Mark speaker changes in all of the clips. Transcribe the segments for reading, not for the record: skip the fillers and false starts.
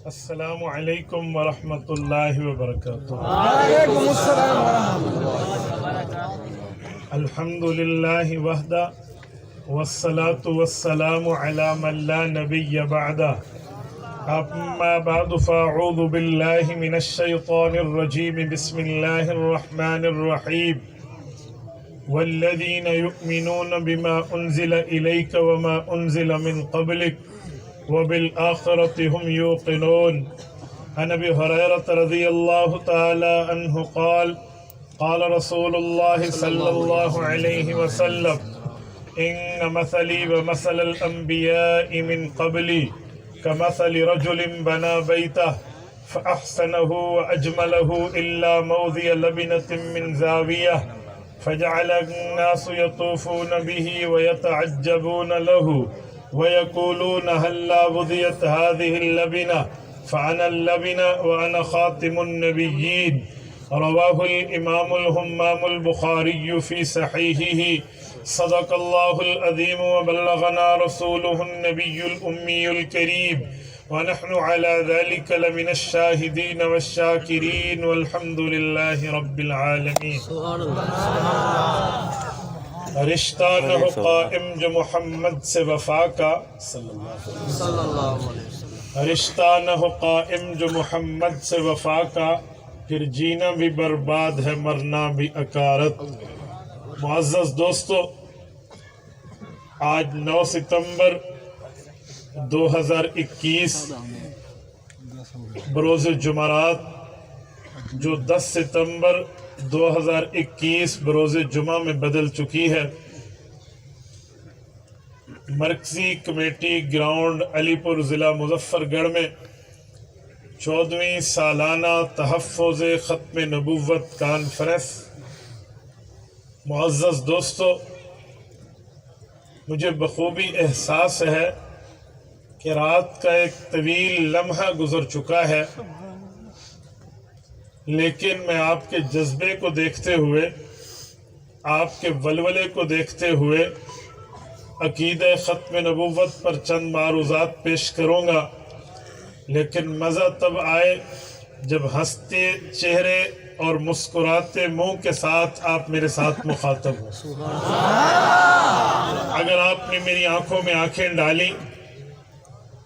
Speaker 1: السلام علیکم ورحمۃ اللہ وبرکاتہ۔
Speaker 2: وعلیکم السلام ورحمۃ اللہ۔
Speaker 1: الحمد للہ وحدہ والصلاة والسلام علی من لا نبی بعدہ، اما بعد فاعوذ باللہ من الشیطان الرجیم، بسم اللہ الرحمن الرحیم۔ والذین یؤمنون بما انزل الیک وما انزل من قبلک وبالآخرة هم يوقنون۔ عن ابي هريرة رضي الله تعالى عنه قال قال رسول الله صلى الله عليه وسلم إن مثلي ومثل الأنبياء من قبلي كمثل رجل بنى بيته فأحسنه وأجمله إلا موضع لبنة من زاوية فجعل الناس يطوفون به ويتعجبون له ويقولون هلا وضعت هذه اللبنة فأنا اللبنة وأنا خاتم النبيين۔ رواه الإمام الهمام البخاري في صحيحه۔ صدق الله العظيم وبلغنا رسوله النبي الأمي الكريم، ونحن على ذلك لمن الشاهدين والشاكرين، والحمد لله رب العالمين۔
Speaker 2: سبحان اللہ۔
Speaker 1: رشتہ نہ ہو قائم جو محمد سے وفا کا،
Speaker 2: صلی اللہ علیہ وسلم۔
Speaker 1: رشتہ نہ ہو قائم جو محمد سے وفا کا، پھر جینا بھی برباد ہے مرنا بھی اکارت۔ معزز دوستو، آج 9 ستمبر 2021 بروز جمعرات، جو 10 ستمبر 2021 بروز جمعہ میں بدل چکی ہے۔ مرکزی کمیٹی گراؤنڈ علی پور ضلع مظفر گڑھ میں 14ویں سالانہ تحفظ ختم نبوت کانفرنس۔ معزز دوستو، مجھے بخوبی احساس ہے کہ رات کا ایک طویل لمحہ گزر چکا ہے، لیکن میں آپ کے جذبے کو دیکھتے ہوئے، آپ کے ولولے کو دیکھتے ہوئے عقیدہ ختم نبوت پر چند معروضات پیش کروں گا، لیکن مزہ تب آئے جب ہنستے چہرے اور مسکراتے منہ کے ساتھ آپ میرے ساتھ مخاطب ہوں۔ اگر آپ نے میری آنکھوں میں آنکھیں ڈالی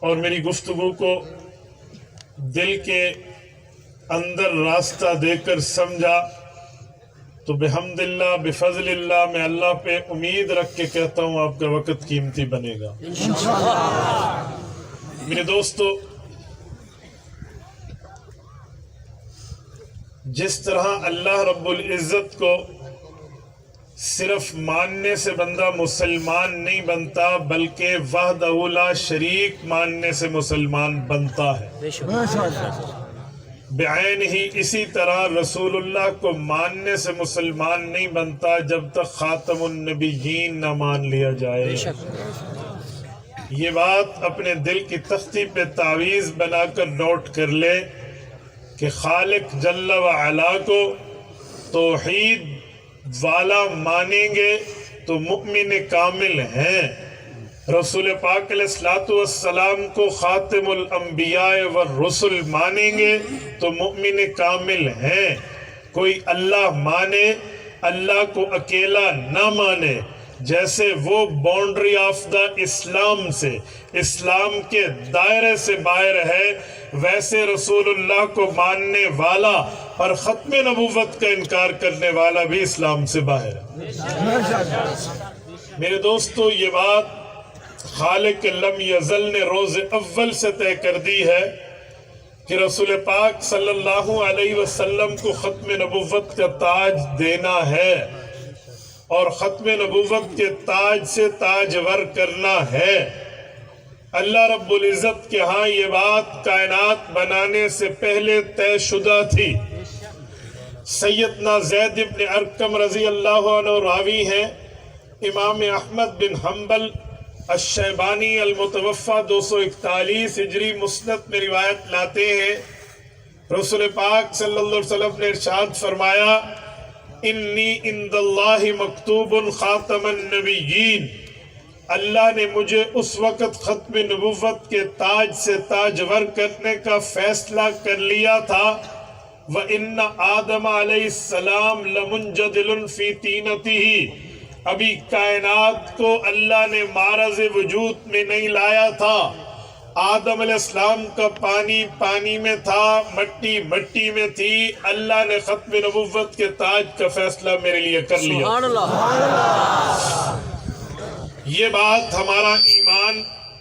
Speaker 1: اور میری گفتگو کو دل کے اندر راستہ دے کر سمجھا، تو بحمد اللہ بفضل اللہ میں اللہ پہ امید رکھ کے کہتا ہوں آپ کا وقت قیمتی بنے گا میرے دوستو۔ جس طرح اللہ رب العزت کو صرف ماننے سے بندہ مسلمان نہیں بنتا، بلکہ وحدہ لا شریک ماننے سے مسلمان بنتا ہے بعین ہی، اسی طرح رسول اللہ کو ماننے سے مسلمان نہیں بنتا جب تک خاتم النبیین نہ مان لیا جائے۔ یہ بات اپنے دل کی تختی پہ تعویذ بنا کر نوٹ کر لے کہ خالق جل وعلا کو توحید والا مانیں گے تو مؤمن کامل ہیں، رسول پاک علیہ السلام کو خاتم الانبیاء والرسل مانیں گے تو مؤمن کامل ہیں۔ کوئی اللہ مانے، اللہ کو اکیلا نہ مانے، جیسے وہ باؤنڈری آف دا اسلام سے، اسلام کے دائرے سے باہر ہے، ویسے رسول اللہ کو ماننے والا اور ختم نبوت کا انکار کرنے والا بھی اسلام سے باہر ہے۔ میرے دوستو، یہ بات خالق لم یزل نے روز اول سے طے کر دی ہے کہ رسول پاک صلی اللہ علیہ وسلم کو ختم نبوت کا تاج دینا ہے اور ختم نبوت کے تاج سے تاجور کرنا ہے۔ اللہ رب العزت کے ہاں یہ بات کائنات بنانے سے پہلے طے شدہ تھی۔ سیدنا زید بن ارقم رضی اللہ عنہ راوی ہیں، امام احمد بن حنبل الشیبانی المتوفہ 241 ہجری مسند میں روایت لاتے ہیں، رسول پاک صلی اللہ علیہ وسلم نے ارشاد فرمایا، انی عند اللہ مکتوب خاتم النبیین، اللہ نے مجھے اس وقت ختم نبوت کے تاج سے تاجور کرنے کا فیصلہ کر لیا تھا وَإِنَّ آدَمَ علیہ السلام لَمُنْجَدِلٌ فِي طِينَتِهِ، ابھی کائنات کو اللہ نے معرض وجود میں نہیں لایا تھا. آدم علیہ السلام کا پانی پانی میں تھا، مٹی مٹی میں تھی. اللہ نے ختم نبوت کے تاج کا فیصلہ میرے لیے کر لیا.
Speaker 2: سبحان اللہ.
Speaker 1: یہ بات ہمارا ایمان،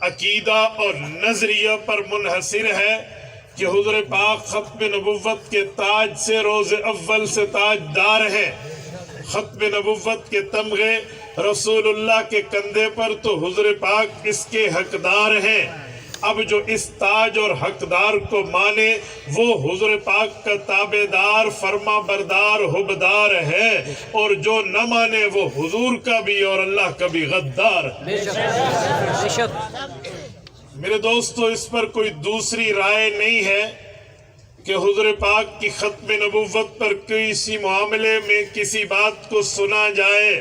Speaker 1: عقیدہ اور نظریہ پر منحصر ہے کہ حضور پاک ختم نبوت کے تاج سے روز اول سے تاج دار ہیں. ختم نبوت کے تمغے رسول اللہ کے کندھے پر تو حضور پاک اس کے حقدار ہیں. اب جو اس تاج اور حقدار کو مانے وہ حضور پاک کا تابعدار، فرما بردار، حبدار ہے، اور جو نہ مانے وہ حضور کا بھی اور اللہ کا بھی غدار.
Speaker 2: بے شک.
Speaker 1: میرے دوستو، اس پر کوئی دوسری رائے نہیں ہے کہ حضور پاک کی ختم نبوت پر کسی معاملے میں کسی بات کو سنا جائے.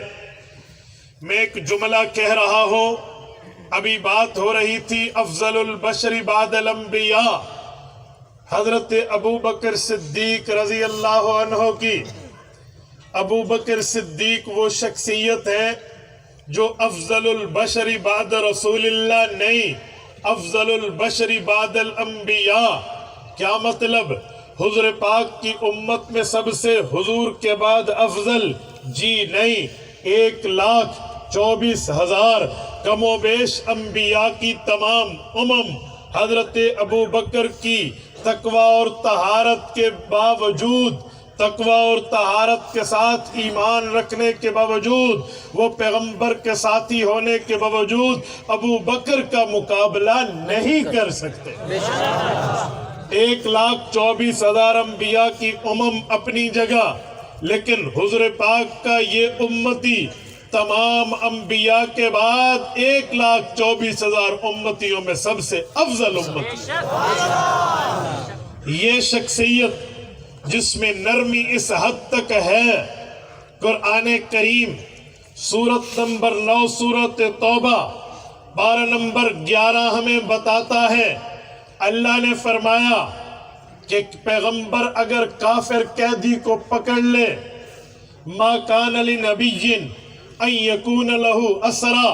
Speaker 1: میں ایک جملہ کہہ رہا ہوں، ابھی بات ہو رہی تھی افضل البشر بعد الانبیاء، حضرت ابو بکر صدیق رضی اللہ عنہ کی. ابو بکر صدیق وہ شخصیت ہے جو افضل البشر بعد رسول اللہ نہیں، افضل البشر بعد الانبیاء. کیا مطلب؟ حضور پاک کی امت میں سب سے حضور کے بعد افضل؟ جی نہیں. 1,24,000 کم و بیش انبیاء کی تمام حضرت ابو بکر کی تقوی اور طہارت کے باوجود، تقوی اور طہارت کے ساتھ ایمان رکھنے کے باوجود، وہ پیغمبر کے ساتھی ہونے کے باوجود ابو بکر کا مقابلہ نہیں کر سکتے. 1,24,000 انبیاء کی اپنی جگہ، لیکن حضور پاک کا یہ امتی تمام انبیاء کے بعد 1,24,000 امتیوں میں سب سے افضل امتی. یہ شخصیت جس میں نرمی اس حد تک ہے، قرآن کریم سورت نمبر 9 سورت توبہ 12 نمبر 11 ہمیں بتاتا ہے. اللہ نے فرمایا کہ پیغمبر اگر کافر قیدی کو پکڑ لے، ما کان لنبی ان یکون لہ اسرا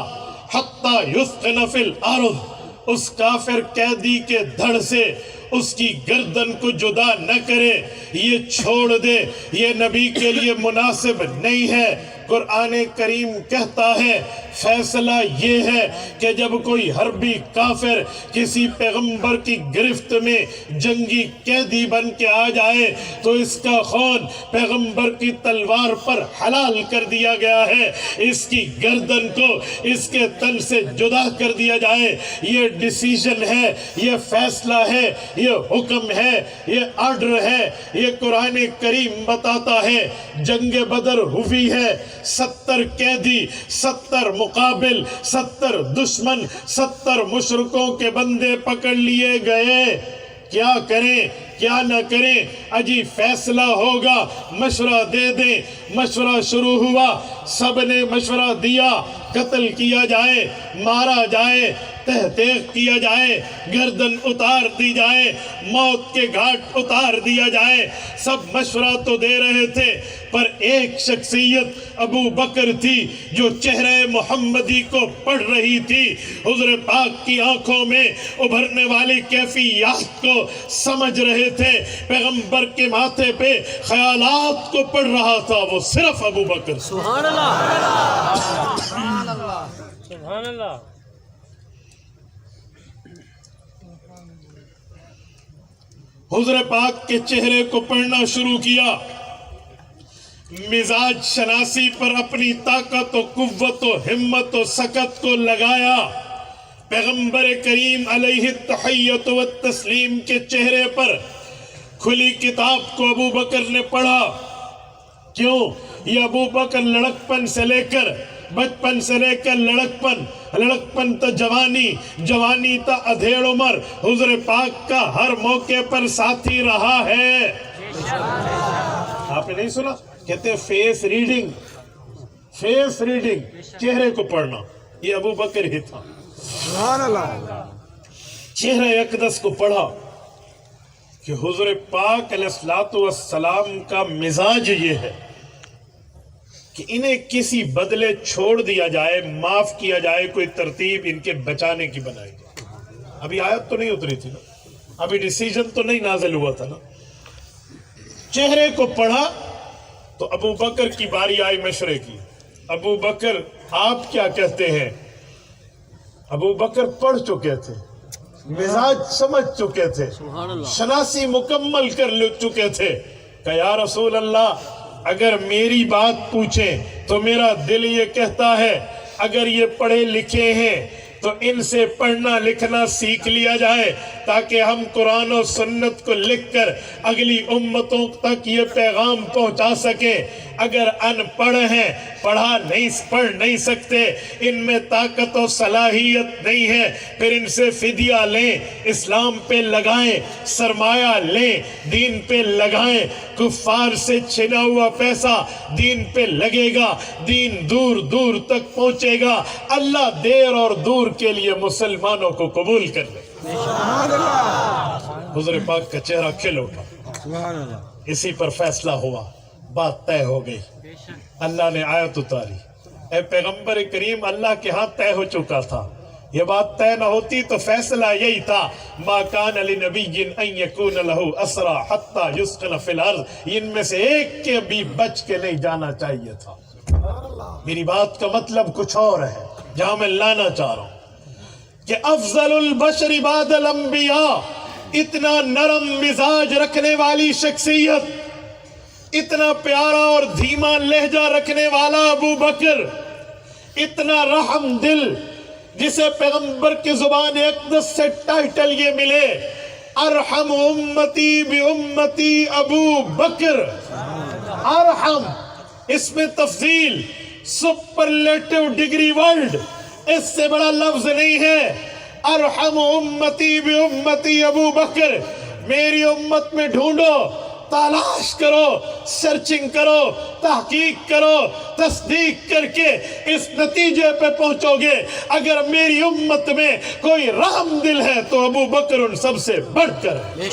Speaker 1: حتی یثقن فی الارض، اس کافر قیدی کے دھڑ سے اس کی گردن کو جدا نہ کرے، یہ چھوڑ دے، یہ نبی کے لیے مناسب نہیں ہے. قرآن کریم کہتا ہے فیصلہ یہ ہے کہ جب کوئی حربی کافر کسی پیغمبر کی گرفت میں جنگی قیدی بن کے آ جائے تو اس کا خون پیغمبر کی تلوار پر حلال کر دیا گیا ہے، اس کی گردن کو اس کے تن سے جدا کر دیا جائے. یہ ڈیسیژن ہے، یہ فیصلہ ہے، یہ حکم ہے، یہ آرڈر ہے. یہ قرآن کریم بتاتا ہے جنگ بدر ہوئی ہے، 70 قیدی، 70 مقابل، 70 دشمن، 70 مشرکوں کے بندے پکڑ لیے گئے. کیا کریں کیا نہ کریں؟ اجی فیصلہ ہوگا، مشورہ دے دیں. مشورہ شروع ہوا، سب نے مشورہ دیا، قتل کیا جائے، مارا جائے، تحقیق کیا جائے، گردن اتار دی جائے، موت کے گھاٹ اتار دیا جائے. سب مشورہ تو دے رہے تھے، پر ایک شخصیت ابو بکر تھی جو چہرے محمدی کو پڑھ رہی تھی، حضور پاک کی آنکھوں میں ابھرنے والی کیفیات کو سمجھ رہے تھے، پیغمبر کے ماتھے پہ خیالات کو پڑھ رہا تھا، وہ صرف ابو بکر.
Speaker 2: سبحان اللہ. سبحان اللہ.
Speaker 1: حضور پاک کے چہرے کو پڑھنا شروع کیا، مزاج شناسی پر اپنی طاقت و قوت و ہمت و سکت کو لگایا. پیغمبر کریم علیہ التحیت و تسلیم کے چہرے پر کھلی کتاب کو ابو بکر نے پڑھا. کیوں؟ یہ ابو بکر لڑکپن سے لے کر بچپن سے لے کر لڑکپن تا جوانی، جوانی تا ادھیڑ عمر حضور پاک کا ہر موقع پر ساتھی رہا ہے. آپ نے نہیں سنا؟ کہتے ہیں فیس ریڈنگ، چہرے کو پڑھنا. یہ ابو بکر ہی تھا۔
Speaker 3: سبحان اللہ۔
Speaker 1: چہرہ اقدس کو پڑھا کہ حضور پاک علیہ السلام کا مزاج یہ ہے کہ انہیں کسی بدلے چھوڑ دیا جائے، معاف کیا جائے، کوئی ترتیب ان کے بچانے کی بنائی جائے۔ ابھی آیت تو نہیں اتری تھی نا، ابھی ڈیسیجن تو نہیں نازل ہوا تھا نا۔ چہرے کو پڑھا تو ابو بکر کی باری آئی مشورے کی۔ ابو بکر آپ کیا کہتے ہیں؟ ابو بکر پڑھ چکے تھے، مزاج سمجھ چکے تھے، شناسی مکمل کر چکے تھے کہ یا رسول اللہ اگر میری بات پوچھیں تو میرا دل یہ کہتا ہے اگر یہ پڑھے لکھے ہیں تو ان سے پڑھنا لکھنا سیکھ لیا جائے تاکہ ہم قرآن و سنت کو لکھ کر اگلی امتوں تک یہ پیغام پہنچا سکیں۔ اگر ان پڑھ ہیں، پڑھ نہیں سکتے، ان میں طاقت و صلاحیت نہیں ہے، پھر ان سے فدیہ لیں، اسلام پہ لگائیں، سرمایہ لیں، دین پہ لگائیں۔ کفار سے چھنا ہوا پیسہ دین پہ لگے گا، دین دور دور تک پہنچے گا، اللہ دیر اور دور کے لیے مسلمانوں کو قبول کر لے۔ حضور پاک کا چہرہ کھل اٹھا،
Speaker 3: سبحان اللہ۔
Speaker 1: اسی پر فیصلہ ہوا، بات طے ہو گئی۔ اللہ نے آیت اتاری، اے پیغمبر کریم اللہ کے ہاں طے ہو چکا تھا، یہ بات طے نہ ہوتی تو فیصلہ یہی تھا ما کان لنبی ان یکون لہ اسرا حتی یسکن فی الارض، ان میں سے ایک کے بھی بچ کے نہیں جانا چاہیے تھا۔ میری بات کا مطلب کچھ اور ہے، جہاں میں لانا چاہ رہا ہوں کہ افضل البشر بعد الانبیاء، اتنا نرم مزاج رکھنے والی شخصیت، اتنا پیارا اور دھیما لہجہ رکھنے والا ابو بکر، اتنا رحم دل، جسے پیغمبر کی زبان اقدس سے ٹائٹل یہ ملے ارحم امتی بی امتی ابو بکر۔ ارحم، اس میں تفضیل، سپرلیٹو ڈگری ورلڈ، اس سے بڑا لفظ نہیں ہے۔ ارحم امتی بی امتی ابو بکر، میری امت میں ڈھونڈو، تلاش کرو، سرچنگ کرو، تحقیق کرو، تصدیق کر کے اس نتیجے پہ پہنچو گے اگر میری امت میں کوئی رحم دل ہے تو ابو بکر ان سب سے بڑھ کر ہے۔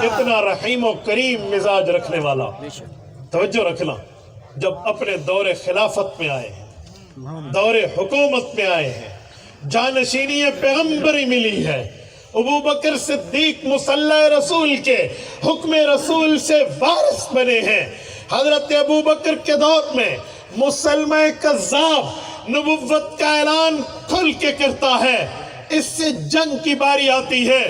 Speaker 1: اتنا رحیم و کریم مزاج رکھنے والا۔ توجہ رکھنا، جب اپنے دور خلافت میں آئے ہیں، دور حکومت میں آئے ہیں، جانشینی پیغمبری ملی ہے، ابو بکر صدیق مصلی رسول کے حکم رسول سے وارث بنے ہیں۔ حضرت ابو بکر کے دور میں مسلمہ کذاب نبوت کا اعلان کھل کے کرتا ہے، اس سے جنگ کی باری آتی ہے،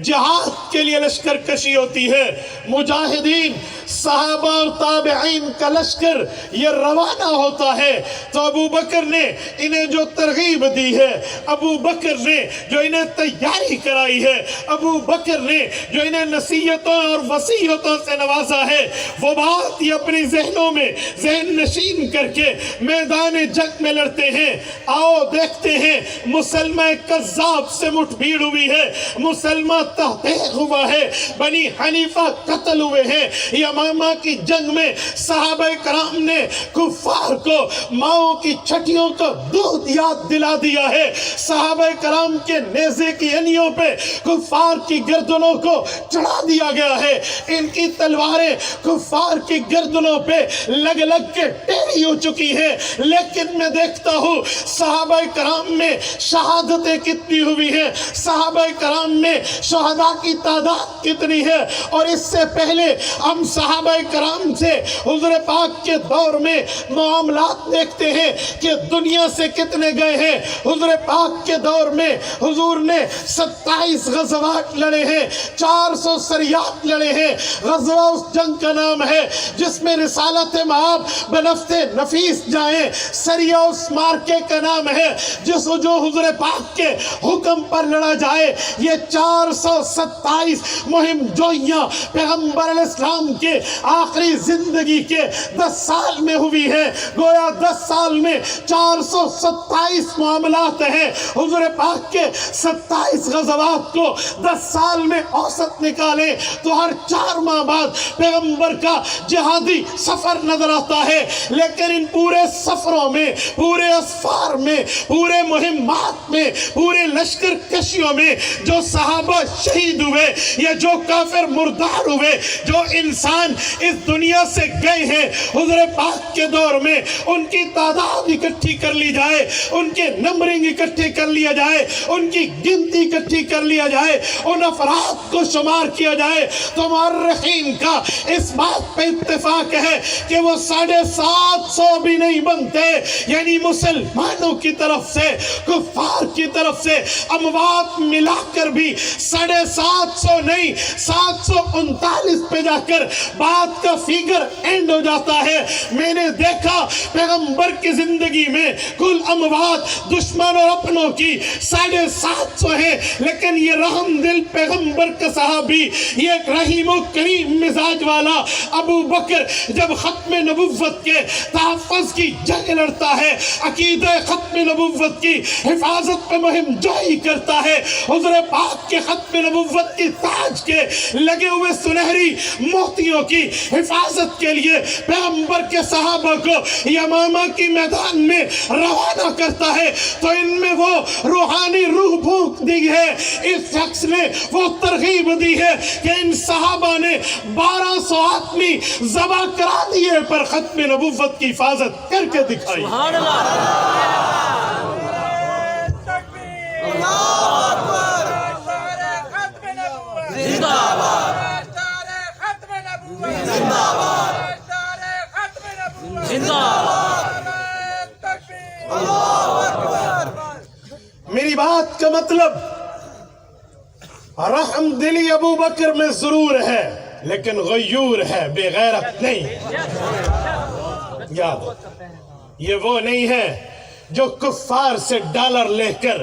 Speaker 1: جہاد کے لیے لشکر کشی ہوتی ہے، مجاہدین صحابہ اور تابعین کا لشکر یہ روانہ ہوتا ہے تو ابو بکر نے انہیں جو ترغیب دی ہے، ابو بکر نے جو انہیں تیاری کرائی ہے، ابو بکر نے جو انہیں نصیحتوں اور وصیتوں سے نوازا ہے، وہ بات یہ اپنی ذہنوں میں ذہن نشین کر کے میدان جنگ میں لڑتے ہیں۔ آؤ دیکھتے ہیں، مسلمہ کذاب سے مٹھ بھیڑ ہوئی ہے، مسلمہ تحقیق ہوا ہے، بنی حنیفہ قتل ہوئے ہیں، یمامہ کی جنگ میں صحابہ کرام نے کفار کو ماؤں کی چھٹیوں کا دودھ یاد دلا دیا ہے، صحابہ کرام کے نیزے کی انیوں پہ کفار کی گردنوں کو چڑھا دیا گیا ہے، ان کی تلواریں کفار کی گردنوں پہ لگ لگ کے ٹیڑھی ہو چکی ہیں، لیکن میں دیکھتا ہوں صحابہ کرام میں شہادتیں کتنی ہوئی ہیں، صحابہ کرام میں شہداء کی تعداد کتنی ہے، اور اس سے پہلے ہم صحابہ کرام سے حضور پاک کے دور میں معاملات دیکھتے ہیں کہ دنیا سے کتنے گئے ہیں۔ حضور پاک کے دور میں حضور نے 27 غزوات لڑے ہیں، 400 سریات لڑے ہیں۔ غزوہ اس جنگ کا نام ہے جس میں رسالت مآب بنفط نفیس جائیں، سریہ اس مارکے کا نام ہے جس جو حضور پاک کے حکم پر لڑا جائے۔ یہ 427 مہم جوئیاں پیغمبر علیہ السلام کے کے آخری زندگی کے 10 سال میں ہوئی ہے. گویا 10 سال میں 427 معاملات ہیں. حضور پاک کے 27 غزوات کو 10 سال میں اوسط نکالے تو ہر 4 ماہ بعد پیغمبر کا جہادی سفر نظر آتا ہے. لیکن ان پورے سفروں میں، پورے اسفار میں، پورے مہمات میں، پورے لشکر کشیوں میں جو صحابہ شہید ہوئے یا جو کافر مردار ہوئے، جو انسان اس دنیا سے گئے ہیں، حضور پاک کے دور میں ان کی تعداد اکٹھی کر لی جائے، ان کے نمبرنگ اکٹھے کر لیا جائے، ان کی گنتی اکٹھی کر لیا جائے، ان افراد کو شمار کیا جائے تو مورخین کا اس بات پہ اتفاق ہے کہ وہ 750 بھی نہیں بنتے. یعنی مسلمانوں کی طرف سے، کفار کی طرف سے اموات ملا کر بھی 750 نہیں، 739 پہ جا کر بات کا فیگر اینڈ ہو جاتا ہے. میں نے دیکھا پیغمبر کی زندگی میں کل اموات دشمن اور اپنوں کی 750 ہیں، لیکن یہ رحم دل پیغمبر کا صحابی، یہ ایک رحیم و کریم مزاج والا ابو بکر جب ختم نبوت کے تحفظ کی جنگ لڑتا ہے، عقیدہ ختم نبوت کی حفاظت پہ مہم جوئی کرتا ہے، حضور پاک کے ختم نبوت کی تاج کے لگے ہوئے سنہری موتیوں کی حفاظت کے لیے پیغمبر کے صحابہ کو یمامہ کی میدان میں روانہ کرتا ہے تو ان میں وہ روحانی روح پھونک دی ہے. اس شخص نے وہ ترغیب دی ہے کہ ان صحابہ نے 1200 آدمی ذبح کرا دیے پر ختم نبوت کی حفاظت کر کے دکھائی.
Speaker 2: سبحان اللہ. زندہ باد. زندہ
Speaker 1: میری بات کا مطلب رحم دلی ابو بکر میں ضرور ہے لیکن غیور ہے، بے غیرت نہیں. یاد یہ وہ نہیں ہے جو کفار سے ڈالر لے کر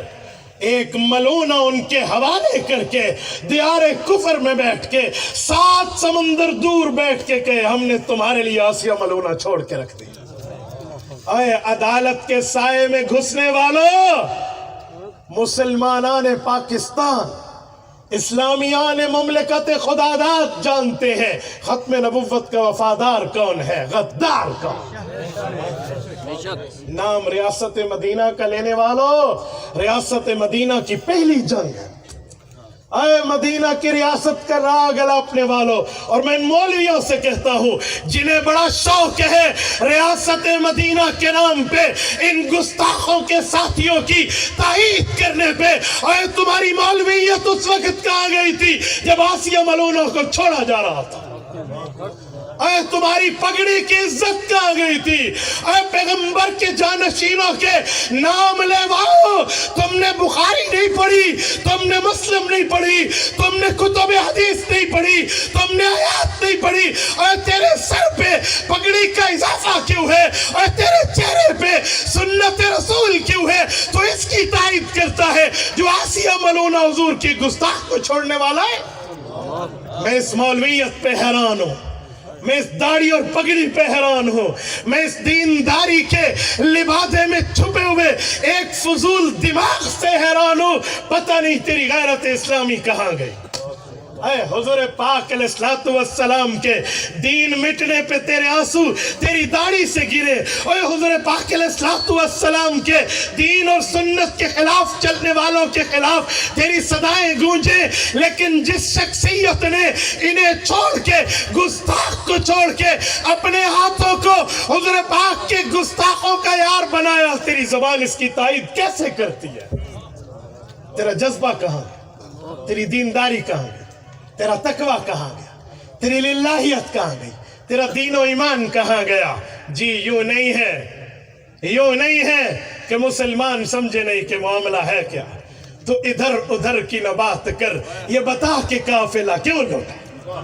Speaker 1: ایک ملونہ ان کے حوالے کر کے دیار کفر میں بیٹھ کے 7 سمندر دور بیٹھ کے کہے ہم نے تمہارے لیے آسیہ ملونہ چھوڑ کے رکھ دی. اے عدالت کے سائے میں گھسنے والوں، مسلمانان پاکستان، اسلامیان مملکت خداداد جانتے ہیں ختم نبوت کا وفادار کون ہے، غدار کون. نام ریاست مدینہ کا لینے والوں، ریاست مدینہ کی پہلی جنگ ہے. اے مدینہ کی ریاست کا راگ الاپنے والوں، اور میں ان مولویوں سے کہتا ہوں جنہیں بڑا شوق ہے ریاست مدینہ کے نام پہ ان گستاخوں کے ساتھیوں کی تائید کرنے پہ، اے تمہاری مولویت اس وقت کہاں گئی تھی جب آسیہ ملونہ کو چھوڑا جا رہا تھا؟ اے تمہاری پگڑی کی عزت کہاں گئی تھی؟ اے پیغمبر کے جانشینوں کے نام لیواؤ، تم نے بخاری نہیں پڑھی، تم نے مسلم نہیں پڑھی، تم نے کتب حدیث نہیں پڑھی، تم نے آیات نہیں پڑھی. اے تیرے سر پہ پگڑی کا اضافہ کیوں ہے؟ اے تیرے چہرے پہ سنت رسول کیوں ہے؟ تو اس کی تائید کرتا ہے جو آسیہ ملونہ حضور کی گستاخ کو چھوڑنے والا ہے. میں اس مولویت پہ حیران ہوں، میں اس داڑھی اور پگڑی پہ حیران ہوں، میں اس دینداری کے لبادے میں چھپے ہوئے ایک فضول دماغ سے حیران ہوں. پتہ نہیں تیری غیرت اسلامی کہاں گئی. اے حضور پاک علیہ السلام کے دین مٹنے پہ تیرے آنسو تیری داڑھی سے گرے. اے حضور پاک علیہ السلام کے دین اور سنت کے خلاف چلنے والوں کے خلاف تیری صدائیں گونجیں، لیکن جس شخصیت نے انہیں چھوڑ کے، گستاخ کو چھوڑ کے اپنے ہاتھوں کو حضور پاک کے گستاخوں کا یار بنایا، تیری زبان اس کی تائید کیسے کرتی ہے؟ تیرا جذبہ کہاں گیا؟ تیری دینداری کہاں گئی؟ تیرا تقوی کہاں گیا؟ تیری للہیت کہاں گئی؟ تیرا دین و ایمان کہاں گیا؟ جی یوں نہیں ہے، یوں نہیں ہے کہ مسلمان سمجھے نہیں کہ معاملہ ہے کیا. تو ادھر ادھر کی نہ بات کر، یہ بتا کہ قافلہ کیوں لوٹا.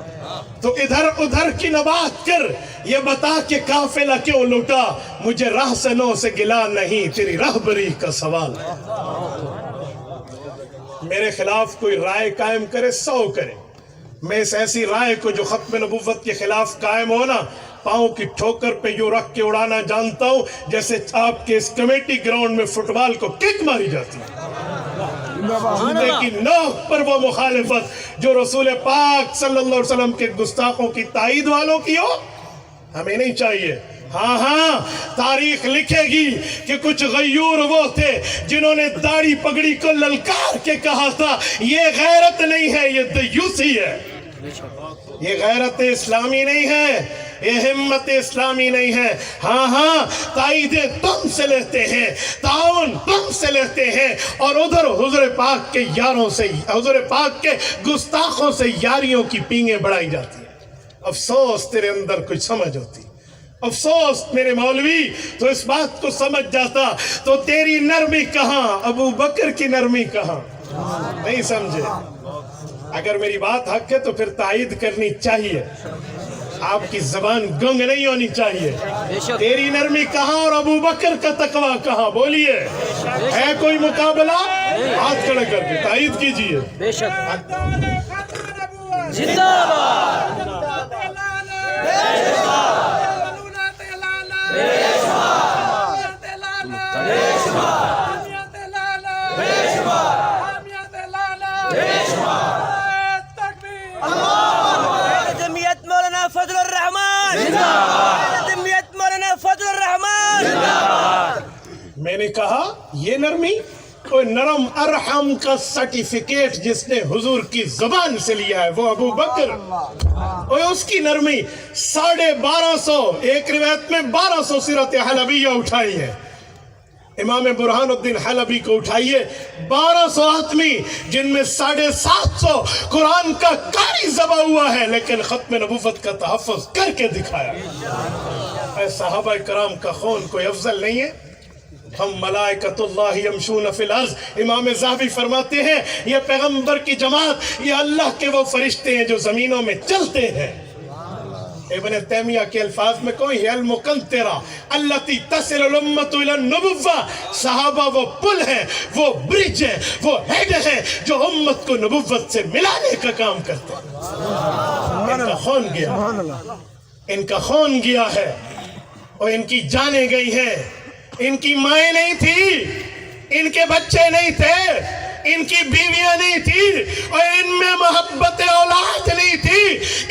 Speaker 1: تو ادھر ادھر کی نہ بات کر، یہ بتا کہ قافلہ کیوں لوٹا. مجھے رہزنوں سے گلا نہیں، تیری رہبری کا سوال ہے. میرے خلاف کوئی رائے قائم کرے 100 کرے، میں اس ایسی رائے کو جو ختم نبوت کے خلاف قائم ہونا پاؤں کی ٹھوکر پہ یوں رکھ کے اڑانا جانتا ہوں جیسے آپ کے اس کمیٹی گراؤنڈ میں فٹ بال کو کک ماری جاتی ہے. جوتے کی نوک پر وہ مخالفت جو رسول پاک صلی اللہ علیہ وسلم کے گستاخوں کی تائید والوں کی ہو ہمیں نہیں چاہیے. ہاں تاریخ لکھے گی کہ کچھ غیور وہ تھے جنہوں نے داڑھی پگڑی کو للکار کے کہا تھا یہ غیرت نہیں ہے، یہ دیوسی ہے، یہ غیرت اسلامی نہیں ہے، یہ ہمت اسلامی نہیں ہے. ہاں تائیدیں تم سے لیتے ہیں، تعاون تم سے لیتے ہیں، اور ادھر حضور پاک کے یاروں سے، حضور پاک کے گستاخوں سے یاریوں کی پینگیں بڑھائی جاتی ہیں. افسوس تیرے اندر کچھ سمجھ ہوتی، افسوس میرے مولوی تو اس بات کو سمجھ جاتا تو تیری نرمی کہاں، ابو بکر کی نرمی کہاں. نہیں سمجھے؟ اگر میری بات حق ہے تو پھر تائید کرنی چاہیے، آپ کی زبان گنگ نہیں ہونی چاہیے. تیری نرمی کہاں اور ابو بکر کا تقوی کہاں؟ بولیے، ہے کوئی مقابلہ؟ ہاتھ کھڑے کر کے تائید کیجیے.
Speaker 2: بے شک زندہ باد.
Speaker 4: جمعیت مولانا فضل الرحمان، جمعیت مولانا فضل الرحمان.
Speaker 1: میں نے کہا یہ نرمی کوئی نرم ارحم کا سرٹیفکیٹ جس نے حضور کی زبان سے لیا ہے وہ ابو بکر، اور اس کی نرمی 1250 ایک روایت میں 1200 سیرت حلبیہ اٹھائی ہے. امام برہان الدین حلبی کو اٹھائیے، 1200 حتمی جن میں 750 قرآن کا قاری ذبح ہوا ہے لیکن ختم نبوت کا تحفظ کر کے دکھایا. اے صحابہ کرام کا خون کوئی افضل نہیں ہے؟ ہم ملائکۃ اللہ یمشون فی الارض. امام ذہبی فرماتے ہیں یہ پیغمبر کی جماعت یہ اللہ کے وہ فرشتے ہیں جو زمینوں میں چلتے ہیں. ابن تیمیہ کے الفاظ میں کوئی ہے المقنطرہ التی تصل الامت الی النبوہ. صحابہ وہ پل ہیں، وہ برج ہیں، وہ ہیڈ ہیں جو امت کو نبوت سے ملانے کا کام کرتے ہیں. ان کا خون گیا، ان کا خون گیا ہے اور ان کی جانیں گئی ہیں. ان کی مائیں نہیں تھی، ان کے بچے نہیں تھے، ان کی بیویاں نہیں تھی، اور ان میں محبت اولاد نہیں تھی،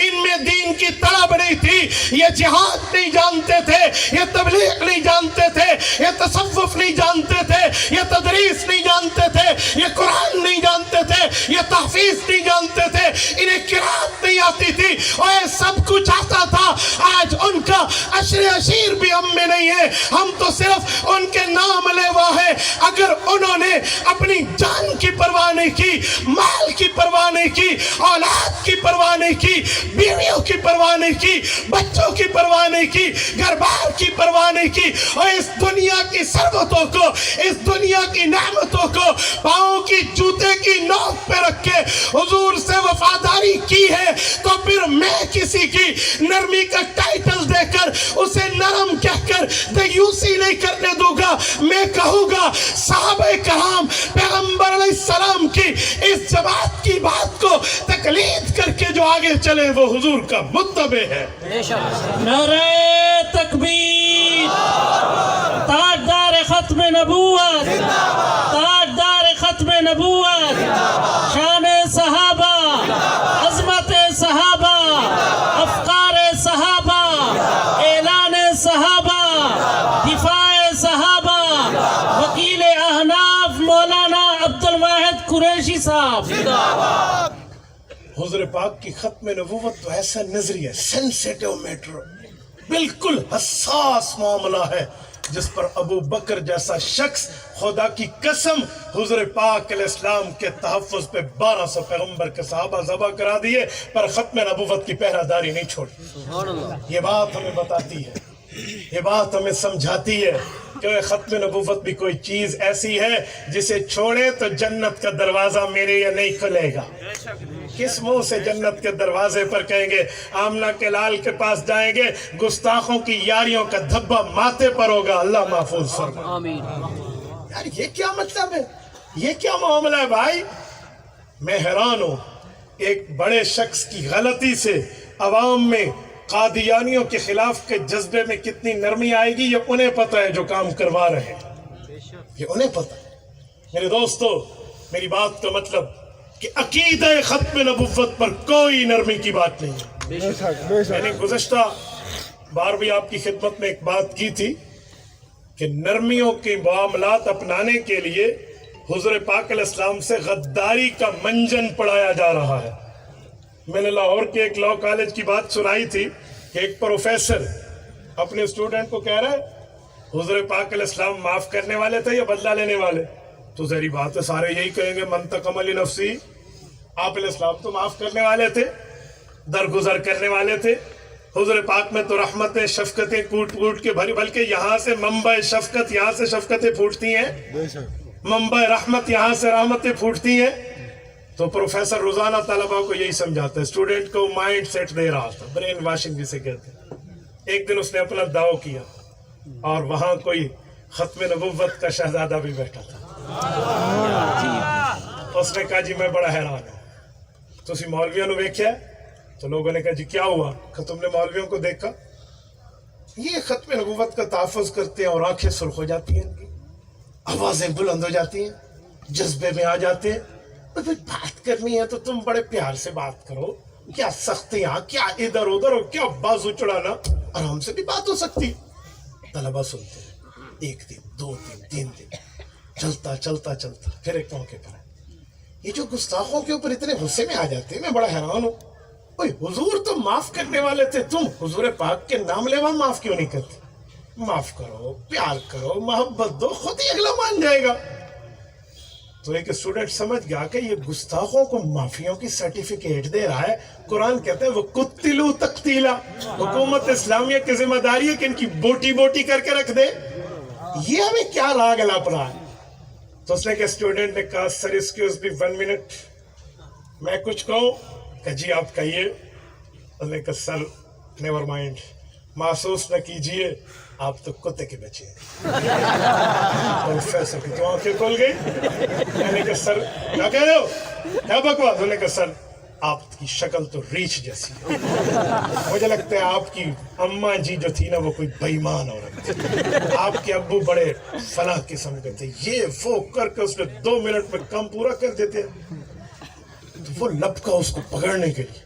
Speaker 1: ان میں دین کی طلب نہیں تھی. یہ جہاد نہیں جانتے تھے، یہ تبلیغ نہیں جانتے تھے، یہ تصوف نہیں جانتے تھے، یہ تدریس نہیں جانتے تھے، یہ قرآن نہیں جانتے تھے، یہ تحفیظ نہیں جانتے تھے، انہیں قرات نہیں آتی تھی، اور یہ سب کچھ آتا تھا. آج ان کا عشر عشیر بھی ہم میں نہیں ہے، ہم تو صرف ان کے نام لیوا ہے. اگر انہوں نے اپنی جان کی پرواہ نہیں کی، مال کی پرواہ نہیں کی، اولاد کی پرواہ نہیں کی، بیویوں کی پرواہ نہیں کی، بچوں کی پرواہ نہیں کی، گھر بار کی پرواہ نہیں کی، اور اس دنیا کی ثروتوں کو، اس دنیا کی نعمتوں کو پاؤں کی جوتے کی نوک پہ رکھ کے حضور سے وفاداری کی ہے تو پھر میں کسی کی نرمی کا ٹائٹل دے کر اسے نرم کہہ کر دیوسی نہیں کرنے دوں گا. میں کہوں گا صحابہ کرام پیغمبر علیہ السلام کی اس جماعت کی بات کو تقلید کر کے جو آگے چلے وہ حضور کا متبع ہے.
Speaker 2: نعرہ تکبیر، تاجدار ختم نبوت، تاجدار ختم نبوت، شان صحابہ، عظمت صحابہ، افکار صحابہ، اعلان صحابہ، دفاع صحابہ، وکیل احناف مولانا عبد الواحد قریشی صاحب.
Speaker 1: حضور پاک کی ختم نبوت تو ایسا نظریہ سینسیٹیو میٹر، بالکل حساس معاملہ ہے جس پر ابو بکر جیسا شخص خدا کی قسم حضور پاک علیہ السلام کے تحفظ پہ 1200 پیغمبر کے صحابہ ذبح کرا دیے پر ختم نبوت کی پہرہ داری نہیں چھوڑی. یہ بات ہمیں بتاتی ہے، یہ بات ہمیں سمجھاتی ہے کہ ختم نبوت بھی کوئی چیز ایسی ہے جسے چھوڑے تو جنت کا دروازہ میرے لیے نہیں کھلے گا. کس منہ سے جنت کے دروازے پر کہیں گے آمنہ کے لال کے پاس جائیں گے، گستاخوں کی یاریوں کا دھبا ماتھے پر ہوگا. اللہ محفوظ فرمائے.
Speaker 2: آمین.
Speaker 1: یار یہ کیا مطلب ہے، یہ کیا معاملہ ہے بھائی؟ میں حیران ہوں ایک بڑے شخص کی غلطی سے عوام میں قادیانیوں کے خلاف کے جذبے میں کتنی نرمی آئے گی یہ انہیں پتہ ہے جو کام کروا رہے ہیں، یہ انہیں پتہ ہے۔ میرے دوستو، میری بات کا مطلب کہ عقیدہ ختم نبوت پر کوئی نرمی کی بات نہیں ہے۔ میں نے گزشتہ بار بھی آپ کی خدمت میں ایک بات کی تھی کہ نرمیوں کے معاملات اپنانے کے لیے حضور پاک علیہ السلام سے غداری کا منجن پڑھایا جا رہا ہے۔ میں نے لاہور کے ایک لاء کالج کی بات سنائی تھی کہ ایک پروفیسر اپنے اسٹوڈنٹ کو کہہ رہا ہے حضور پاک علیہ السلام معاف کرنے والے تھے یا بدلہ لینے والے؟ تو ظاہری بات ہے سارے یہی کہیں گے منتقم لنفسی، آپ علیہ السلام تو معاف کرنے والے تھے، درگزر کرنے والے تھے۔ حضور پاک میں تو رحمتیں شفقتیں کوٹ کوٹ کے بھری، بلکہ یہاں سے منبع شفقت، یہاں سے شفقتیں پھوٹتی ہیں، منبع رحمت یہاں سے رحمتیں پھوٹتی ہیں۔ تو پروفیسر روزانہ طلباء کو یہی سمجھاتا ہے، اسٹوڈنٹ کو مائنڈ سیٹ دے رہا تھا، برین واشنگ جسے کہتے ہیں۔ ایک دن اس نے اپنا دعو کیا اور وہاں کوئی ختم نبوت کا شہزادہ بھی بیٹھا تھا۔ اس نے کہا جی میں بڑا حیران ہوں، تسی مولویوں نے دیکھا؟ تو لوگوں نے کہا جی کیا ہوا کہ تم نے مولویوں کو دیکھا؟ یہ ختم نبوت کا تحفظ کرتے ہیں اور آنکھیں سرخ ہو جاتی ہیں، ان کی آوازیں بلند ہو جاتی ہیں، جذبے میں آ جاتے ہیں۔ بات کرنی ہے تو تم بڑے پیار سے بات کرو، کیا سختیاں، کیا ادھر ادھر ہو، کیا بازو چڑھانا، آرام سے بھی بات ہو سکتی۔ طلبا سنتے ہیں، ایک دن، دو دن، تین دن، چلتا چلتا چلتا پھر ایک موقع پر یہ جو گستاخوں کے اوپر اتنے غصے میں آ جاتے ہیں، میں بڑا حیران ہوں۔ اوہ حضور تو معاف کرنے والے تھے، تم حضور پاک کے نام لیوا معاف کیوں نہیں کرتے؟ معاف کرو، پیار کرو، محبت دو، خود ہی اگلا مان جائے گا۔ تو ایک اسٹوڈنٹ سمجھ گیا کہ یہ گستاخوں کو معافیوں کی سرٹیفکیٹ دے رہا ہے۔ قرآن کہتے ہیں وہ قتلوا تقتیلا، حکومت اسلامیہ کی ذمہ داری ہے کہ ان کی بوٹی بوٹی کر کے رکھ دے، یہ ہمیں کیا لاگ لاپ رہا ہے؟ تو اس نے کہ اسٹوڈنٹ نے کہا سر ایکسکیوز می 1 منٹ، میں کچھ کہوں؟ کہ جی آپ کہیے۔ اس نے کہا سر نیور مائنڈ، محسوس نہ کیجئے، آپ تو کتے کے بچے ہیں۔ پروفیسر کی تو آنکھیں کھل گئی۔ میں نے کہا سر کیا کہہ رہے ہو، کیا بکواس؟ انہوں نے کہا سر آپ کی شکل تو ریچھ جیسی ہے، مجھے لگتا ہے آپ کی اماں جی جو تھی نا وہ کوئی بےمان عورت تھی، آپ کے ابو بڑے فلاں قسم کے تھے، یہ وہ کر کے اس نے 2 منٹ میں کام پورا کر دیتے ہیں۔ تو وہ لپکا اس کو پکڑنے کے لیے۔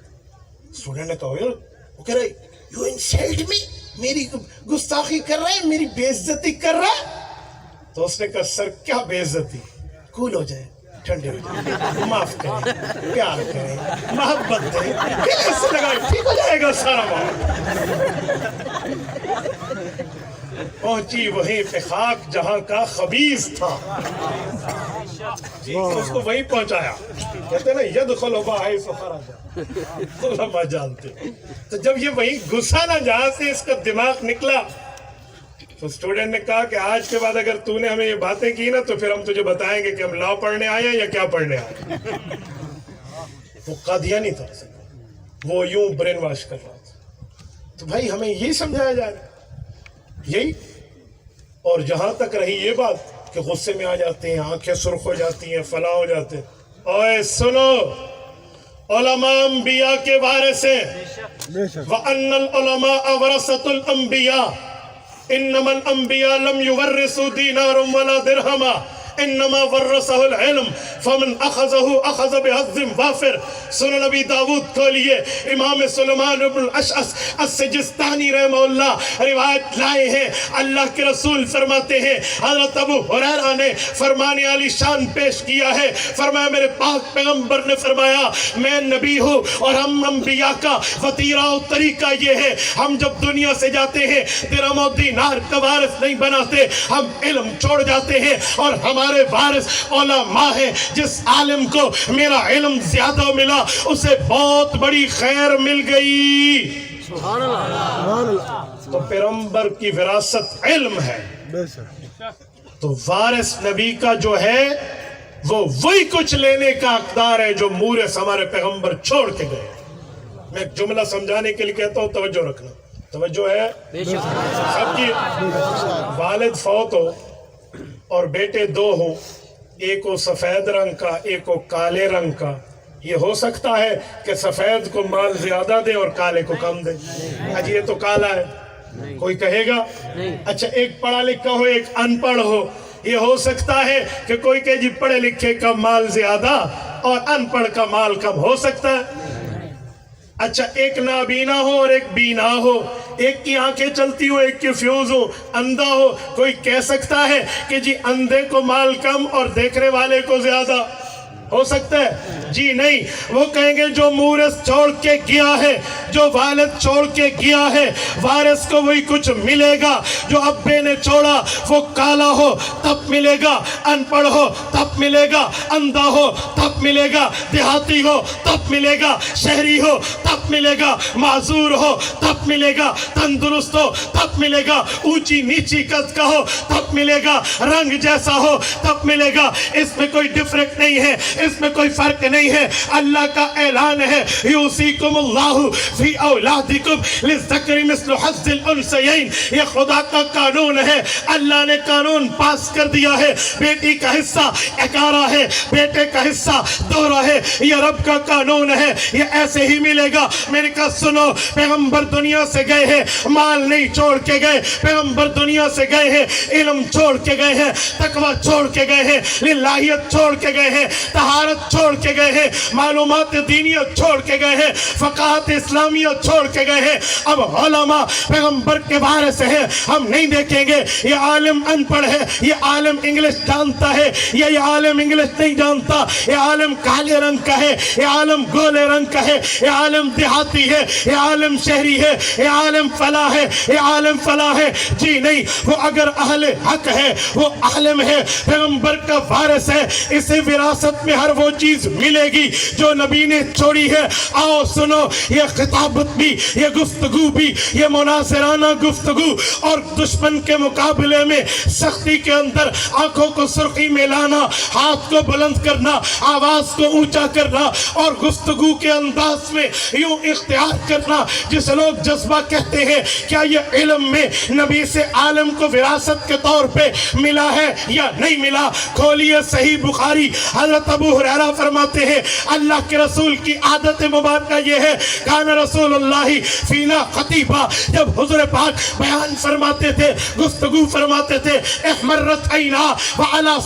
Speaker 1: اسٹوڈنٹ نے کہا وہ کہہ رہے یو انسلٹ می، میری گستاخی کر رہا ہے، میری بے عزتی کر رہا ہے۔ تو اس نے کہا سر کیا بے عزتی، کول ہو جائے، ٹھنڈے ہو جائے، معاف کریں، پیار کریں، محبت دیں، پھر ایسے لگائے ٹھیک ہو جائے گا سارا معاملہ۔ پہنچی وہیں پہ خاک جہاں کا خبیث تھا، اس کو وہیں پہنچایا۔ کہتے ہیں نا یدخل حیث خرج، علماء جانتے۔ تو جب یہ وہیں گھسا نا جہاں سے اس کا دماغ نکلا، تو اسٹوڈنٹ نے کہا کہ آج کے بعد اگر تو نے ہمیں یہ باتیں کی نا تو پھر ہم تجھے بتائیں گے کہ ہم لاء پڑھنے آئے ہیں یا کیا پڑھنے آئے ہیں۔ وہ قادیانی تھا، وہ یوں برین واش کر رہا تھا۔ تو بھائی ہمیں یہی سمجھایا جا رہا ہے، یہی۔ اور جہاں تک رہی یہ بات کہ غصے میں آ جاتے ہیں، آنکھیں سرخ ہو جاتی ہیں، فلاں ہو جاتے ہیں، اوے سنو، علماء انبیاء کے وارث ہیں۔ وَأَنَّ الْعُلَمَاءَ وَرَثَةُ الْأَنبِيَاءِ إِنَّمَا الْأَنبِيَاءُ لَمْ يُوَرِّثُوا دِينَارًا وَلَا دِرْهَمًا انما ورثه العلم فمن اخذه اخذ بحظ وافر۔ سنن نبی داود کھولیے، امام سلیمان بن الاشعث السجستانی رحمہ اللہ روایت لائے ہیں، اللہ کے رسول فرماتے ہیں، حضرت ابو ہریرہ نے فرمانے علی شان پیش کیا ہے، فرمایا میرے پاک پیغمبر نے فرمایا میں نبی ہوں اور ہم انبیاء کا وطیرہ و طریقہ یہ ہے، ہم جب دنیا سے جاتے ہیں درہم و دینار کا وارث نہیں بناتے، ہم علم چھوڑ جاتے ہیں، اور ہمارے وارث علماء ہیں۔ جس عالم کو میرا علم زیادہ ملا اسے بہت بڑی خیر مل گئی۔
Speaker 3: سبحان اللہ۔
Speaker 1: تو پیغمبر کی وراثت علم ہے، تو وارث نبی کا جو ہے وہ وہی کچھ لینے کا حقدار ہے جو مورث ہمارے پیغمبر چھوڑ کے گئے۔ میں ایک جملہ سمجھانے کے لیے کہتا ہوں، توجہ رکھنا، توجہ ہے سب کی۔ والد فوت ہو اور بیٹے 2 ہوں، ایک ہو سفید رنگ کا، ایک ہو کالے رنگ کا، یہ ہو سکتا ہے کہ سفید کو مال زیادہ دے اور کالے کو کم دے؟ آج یہ تو کالا ہے، کوئی کہے گا؟ اچھا ایک پڑھا لکھا ہو ایک ان پڑھ ہو، یہ ہو سکتا ہے کہ کوئی کہ جی پڑھے لکھے کا مال زیادہ اور ان پڑھ کا مال کم؟ ہو سکتا ہے؟ اچھا ایک نابینا ہو اور ایک بینا ہو، ایک کی آنکھیں چلتی ہو ایک کی فیوز ہو، اندھا ہو، کوئی کہہ سکتا ہے کہ جی اندھے کو مال کم اور دیکھنے والے کو زیادہ؟ ہو سکتا ہے؟ جی نہیں، وہ کہیں گے جو مورث چھوڑ کے گیا ہے، جو والد چھوڑ کے گیا ہے، وارث کو وہی کچھ ملے گا جو ابے نے چھوڑا، وہ کالا ہو تب ملے گا، ان پڑھ ہو تب ملے گا، اندھا ہو تب ملے گا، دیہاتی ہو تب ملے گا، شہری ہو تب ملے گا، معذور ہو تب ملے گا، تندرست ہو تب ملے گا، اونچی نیچی قد کا ہو تب ملے گا، رنگ جیسا ہو تب ملے گا۔ اس میں کوئی ڈفرنٹ نہیں ہے، اس میں کوئی فرق نہیں ہے۔ اللہ کا اعلان ہے یوصیکم اللہ فی اولادکم للذکر مثل حظ الانثیین، یہ خدا کا قانون ہے، اللہ نے قانون پاس کر دیا ہے، بیٹی کا حصہ 11 ہے، بیٹے کا حصہ 2 ہے، یہ رب کا قانون ہے، یہ ایسے ہی ملے گا۔ میں نے کہا سنو، پیغمبر دنیا سے گئے ہیں، مال نہیں چھوڑ کے گئے، پیغمبر دنیا سے گئے ہیں، علم چھوڑ کے گئے ہیں، تقوی چھوڑ کے گئے ہیں، للہیت چھوڑ کے گئے ہیں، طہارت چھوڑ کے گئے ہیں، معلومات دینیت چھوڑ کے گئے ہیں، فقاہت اسلامیت چھوڑ کے گئے ہیں۔ اب علماء پیغمبر کے وارث ہیں، ہم نہیں دیکھیں گے یہ عالم ان پڑھ ہے، یہ عالم انگلش جانتا ہے، یہ عالم انگلش نہیں جانتا، یہ عالم کالے رنگ کا ہے، یہ عالم گولے رنگ کا ہے، یہ عالم دیہاتی ہے، یہ عالم شہری ہے، یہ عالم فلاح ہے، یہ عالم فلاح ہے۔ جی نہیں، وہ اگر اہل حق ہے، وہ عالم ہے، پیغمبر کا وارث ہے، اسے وراثت میں ہر وہ چیز ملے گی جو نبی نے چھوڑی ہے۔ آؤ سنو، یہ خطابت بھی، یہ گفتگو بھی، یہ مناظرانہ گفتگو اور دشمن کے مقابلے میں سختی کے اندر آنکھوں کو سرخی میں لانا، ہاتھ کو بلند کرنا، آواز کو اونچا کرنا اور گفتگو کے انداز میں یوں اختیار کرنا جس لوگ جذبہ کہتے ہیں کیا یہ علم میں نبی سے عالم کو وراثت کے طور پہ ملا ہے یا نہیں ملا؟ کھولیے صحیح بخاری، حضرت ابو ہریرہ فرماتے ہیں اللہ کے رسول کی عادت مبارکہ یہ ہے، کان رسول اللہ فینا خطیبہ، جب حضور پاک بیان فرماتے تھے، گفتگو فرماتے تھے، احمرت عینا وعلا